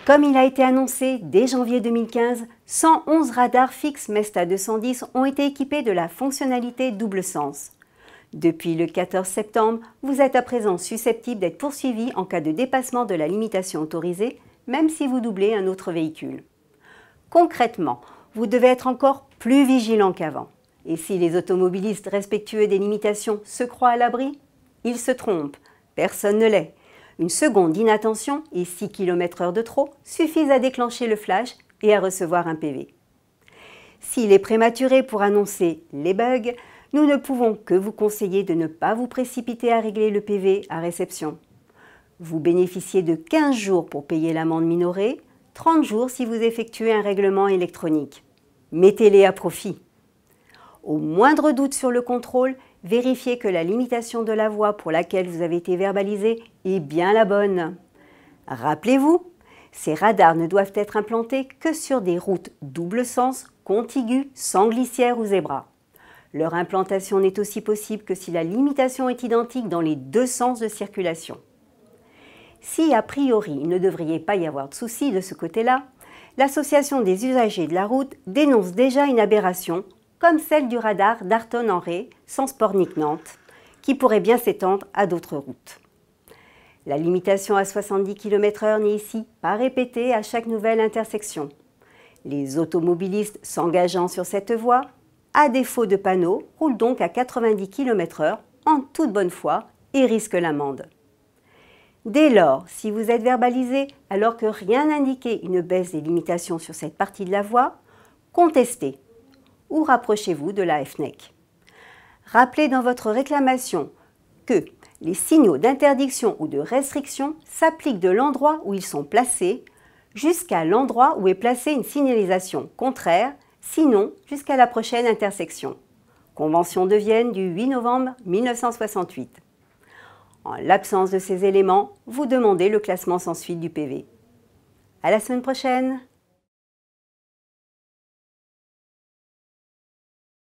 Comme il a été annoncé dès janvier 2015, 111 radars fixes Mesta 210 ont été équipés de la fonctionnalité double sens. Depuis le 14 septembre, vous êtes à présent susceptible d'être poursuivi en cas de dépassement de la limitation autorisée, même si vous doublez un autre véhicule. Concrètement, vous devez être encore plus vigilant qu'avant. Et si les automobilistes respectueux des limitations se croient à l'abri, ils se trompent, personne ne l'est. Une seconde d'inattention et 6 km/h de trop suffisent à déclencher le flash et à recevoir un PV. S'il est prématuré pour annoncer les bugs, nous ne pouvons que vous conseiller de ne pas vous précipiter à régler le PV à réception. Vous bénéficiez de 15 jours pour payer l'amende minorée, 30 jours si vous effectuez un règlement électronique. Mettez-les à profit. Au moindre doute sur le contrôle, vérifiez que la limitation de la voie pour laquelle vous avez été verbalisé est bien la bonne. Rappelez-vous, ces radars ne doivent être implantés que sur des routes double sens, contiguës, sans glissière ou zébra. Leur implantation n'est aussi possible que si la limitation est identique dans les deux sens de circulation. Si a priori il ne devrait pas y avoir de souci de ce côté-là, l'Association des usagers de la route dénonce déjà une aberration, comme celle du radar d'Artonne-en-Ré, sens Pornic-Nantes, qui pourrait bien s'étendre à d'autres routes. La limitation à 70 km/h n'est ici pas répétée à chaque nouvelle intersection. Les automobilistes s'engageant sur cette voie, à défaut de panneaux, roulent donc à 90 km/h en toute bonne foi et risquent l'amende. Dès lors, si vous êtes verbalisé alors que rien n'indiquait une baisse des limitations sur cette partie de la voie, contestez ou rapprochez-vous de la FNEC. Rappelez dans votre réclamation que les signaux d'interdiction ou de restriction s'appliquent de l'endroit où ils sont placés jusqu'à l'endroit où est placée une signalisation contraire, sinon jusqu'à la prochaine intersection. Convention de Vienne du 8 novembre 1968. En l'absence de ces éléments, vous demandez le classement sans suite du PV. À la semaine prochaine!